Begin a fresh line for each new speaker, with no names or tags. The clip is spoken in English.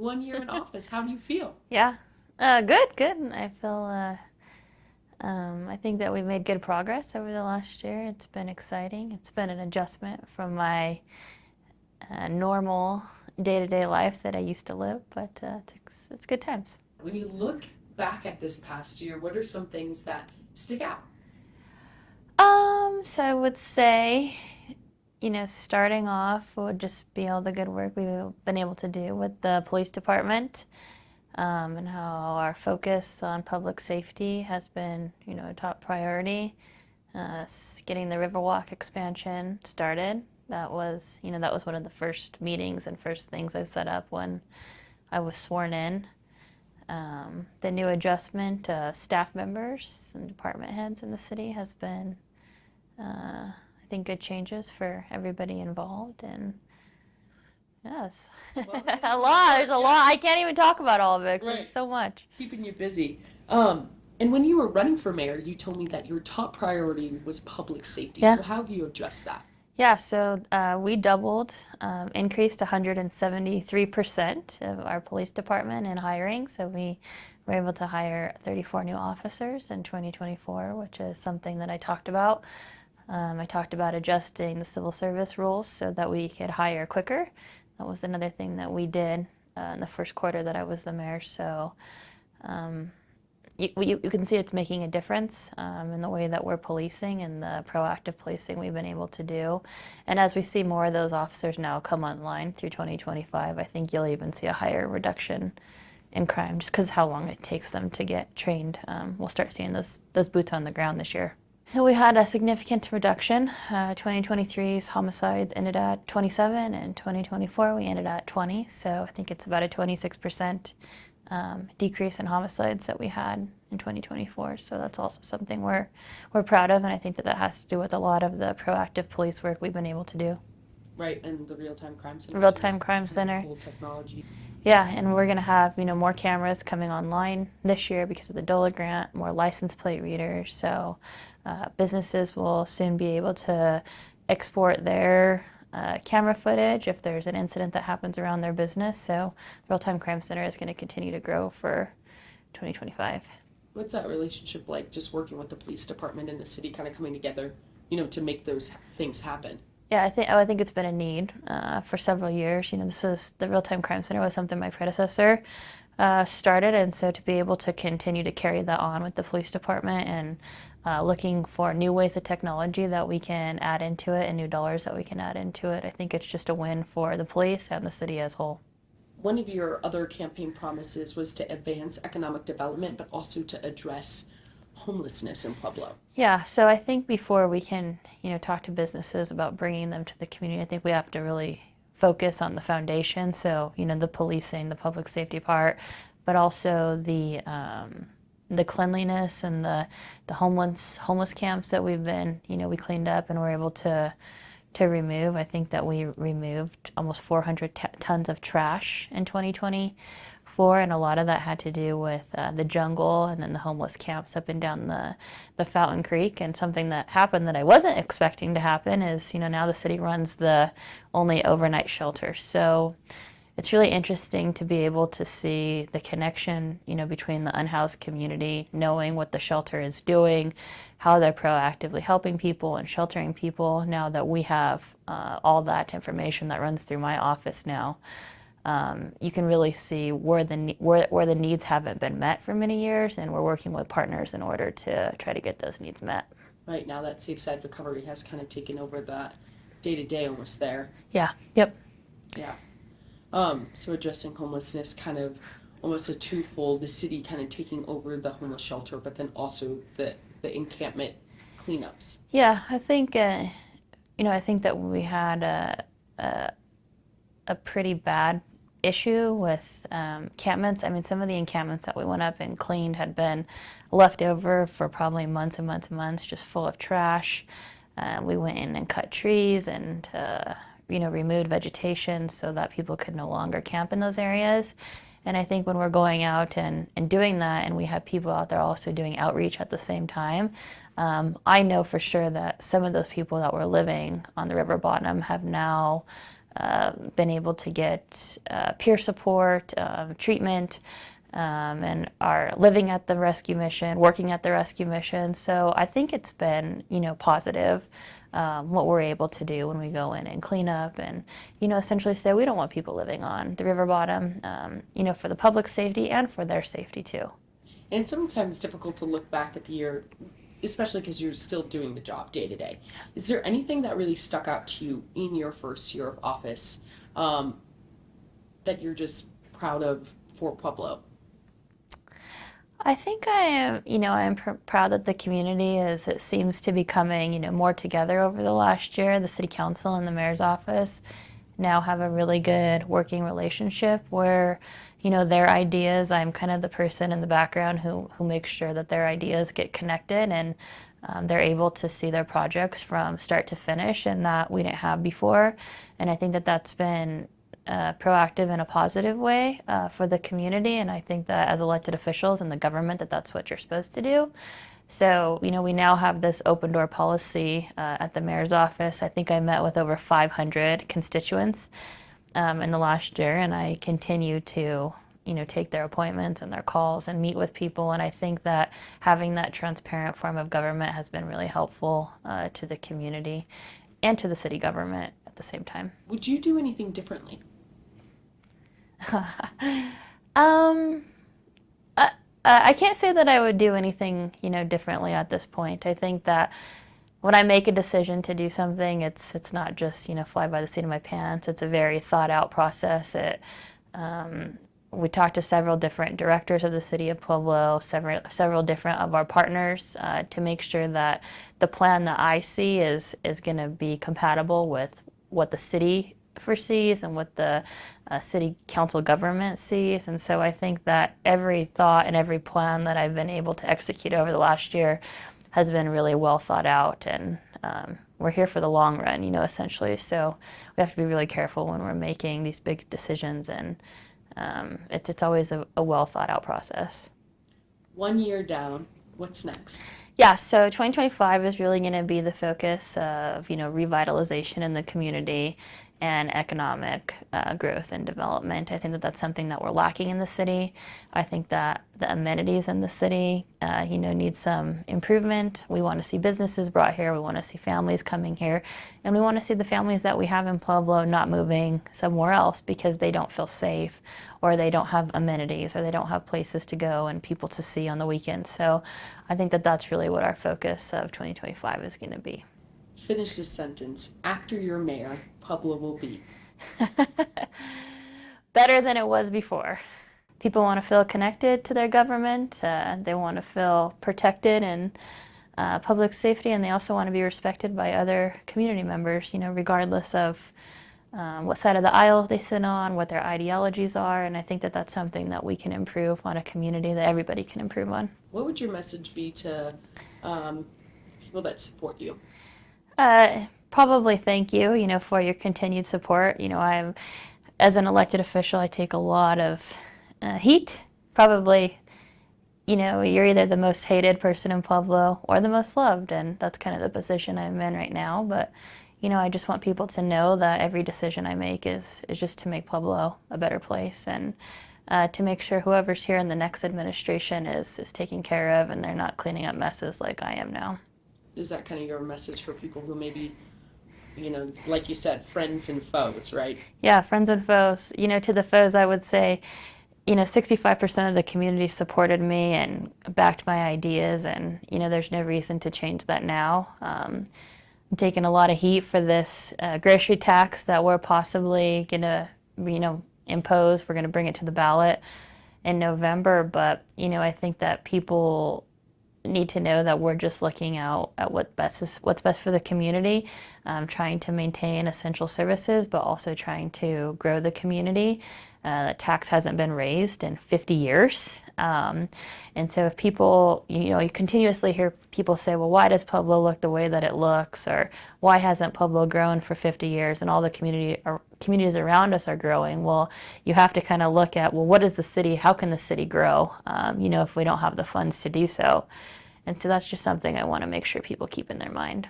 1 year in office. How do you feel?
Yeah. Good. I feel, I think that we've made good progress over the last year. It's been exciting. It's been an adjustment from my normal day-to-day life that I used to live, but it's good times.
When you look back at this past year, what are some things that stick out?
So I would say, starting off would just be all the good work we've been able to do with the police department, and how our focus on public safety has been, a top priority. Getting the Riverwalk expansion started. That was one of the first meetings and first things I set up when I was sworn in. The new adjustment to staff members and department heads in the city has been, I think, good changes for everybody involved. And yes,
Well,
a
it's a lot of
lot.
work.
There's a
Yeah.
lot. I can't even talk about all of it because it's
Right.
so much.
Keeping you busy. And when you were running for mayor, you told me that your top priority was public safety.
Yeah.
So how have you addressed that?
Yeah, so we doubled, increased 173% of our police department in hiring. So we were able to hire 34 new officers in 2024, which is something that I talked about. I talked about adjusting the civil service rules so that we could hire quicker. That was another thing that we did in the first quarter that I was the mayor. So um, you can see it's making a difference in the way that we're policing and the proactive policing we've been able to do. And as we see more of those officers now come online through 2025, I think you'll even see a higher reduction in crime just because how long it takes them to get trained. We'll start seeing those boots on the ground this year. We had a significant reduction. 2023's homicides ended at 27, and 2024 we ended at 20. So I think it's about a 26% decrease in homicides that we had in 2024. So that's also something we're proud of, and I think that has to do with a lot of the proactive police work we've been able to do.
Right, and the real-time crime center
Real-time
is
crime
kind of
center.
cool technology.
Yeah, and we're gonna have more cameras coming online this year because of the DOLA grant, more license plate readers. So businesses will soon be able to export their camera footage if there's an incident that happens around their business. So the Real-Time Crime Center is going to continue to grow for 2025.
What's that relationship like, just working with the police department and the city kind of coming together, to make those things happen?
Yeah, I think it's been a need for several years. This is the Real-Time Crime Center was something my predecessor started, and so to be able to continue to carry that on with the police department and looking for new ways of technology that we can add into it and new dollars that we can add into it, I think it's just a win for the police and the city as a whole.
One of your other campaign promises was to advance economic development, but also to address homelessness in Pueblo.
Yeah, so I think before we can, talk to businesses about bringing them to the community, I think we have to really focus on the foundation. So, the policing, the public safety part, but also the cleanliness and the homeless camps that we cleaned up and were able to remove. I think that we removed almost 400 tons of trash in 2024, and a lot of that had to do with the jungle and then the homeless camps up and down the Fountain Creek. And something that happened that I wasn't expecting to happen is, now the city runs the only overnight shelter. So it's really interesting to be able to see the connection, between the unhoused community, knowing what the shelter is doing, how they're proactively helping people and sheltering people. Now that we have all that information that runs through my office now, you can really see where the needs haven't been met for many years, and we're working with partners in order to try to get those needs met.
Right now, that safe side recovery has kind of taken over the day to day almost there.
Yeah. Yep.
Yeah. So addressing homelessness, kind of almost a twofold, the city kind of taking over the homeless shelter, but then also the encampment cleanups.
Yeah, I think that we had a pretty bad issue with encampments. I mean, some of the encampments that we went up and cleaned had been left over for probably months and months and months, just full of trash. We went in and cut trees and removed vegetation so that people could no longer camp in those areas. And I think when we're going out and doing that, and we have people out there also doing outreach at the same time, I know for sure that some of those people that were living on the river bottom have now been able to get peer support, treatment, and are living at the rescue mission, working at the rescue mission. So I think it's been, positive, what we're able to do when we go in and clean up and, essentially say we don't want people living on the river bottom, for the public safety and for their safety too.
And sometimes it's difficult to look back at the year, especially because you're still doing the job day to day. Is there anything that really stuck out to you in your first year of office, that you're just proud of for Pueblo?
I think I am, proud that the community it seems to be coming, more together over the last year. The city council and the mayor's office now have a really good working relationship where, their ideas, I'm kind of the person in the background who makes sure that their ideas get connected and they're able to see their projects from start to finish, and that we didn't have before. And I think that that's been proactive in a positive way for the community, and I think that as elected officials in the government that's what you're supposed to do. So, we now have this open door policy at the mayor's office. I think I met with over 500 constituents in the last year, and I continue to, take their appointments and their calls and meet with people. And I think that having that transparent form of government has been really helpful to the community and to the city government at the same time.
Would you do anything differently?
Um, I can't say that I would do anything, differently at this point. I think that when I make a decision to do something, it's not just, fly by the seat of my pants. It's a very thought out process. We talked to several different directors of the city of Pueblo, several different of our partners to make sure that the plan that I see is going to be compatible with what the city foresees and what the city council government sees. And so I think that every thought and every plan that I've been able to execute over the last year has been really well thought out, and we're here for the long run, essentially. So we have to be really careful when we're making these big decisions, and it's always a well thought out process.
1 year down, what's next?
Yeah, so 2025 is really going to be the focus of, revitalization in the community and economic growth and development. I think that that's something that we're lacking in the city. I think that the amenities in the city, need some improvement. We want to see businesses brought here. We want to see families coming here. And we want to see the families that we have in Pueblo not moving somewhere else because they don't feel safe, or they don't have amenities, or they don't have places to go and people to see on the weekends. So I think that that's really what our focus of 2025 is going to be.
Finish this sentence. After you're mayor, Pueblo will be
better than it was before. People want to feel connected to their government. They want to feel protected and public safety, and they also want to be respected by other community members, regardless of what side of the aisle they sit on, what their ideologies are. And I think that that's something that we can improve on, a community that everybody can improve on.
What would your message be to people that support you?
Probably thank you, for your continued support. As an elected official, I take a lot of heat. Probably, you're either the most hated person in Pueblo or the most loved, and that's kind of the position I'm in right now. But, I just want people to know that every decision I make is just to make Pueblo a better place, and to make sure whoever's here in the next administration is taken care of, and they're not cleaning up messes like I am now.
Is that kind of your message for people who maybe, like you said, friends and foes, right?
Yeah, friends and foes. To the foes, I would say, 65% of the community supported me and backed my ideas, and, there's no reason to change that now. I'm taking a lot of heat for this grocery tax that we're possibly going to, impose. We're going to bring it to the ballot in November, but, I think that people need to know that we're just looking out at what's best for the community, trying to maintain essential services, but also trying to grow the community. The tax hasn't been raised in 50 years. And so if people, you continuously hear people say, well, why does Pueblo look the way that it looks? Or why hasn't Pueblo grown for 50 years and all the communities around us are growing? Well, you have to kind of look at, well, what is the city? How can the city grow, if we don't have the funds to do so? And so that's just something I want to make sure people keep in their mind.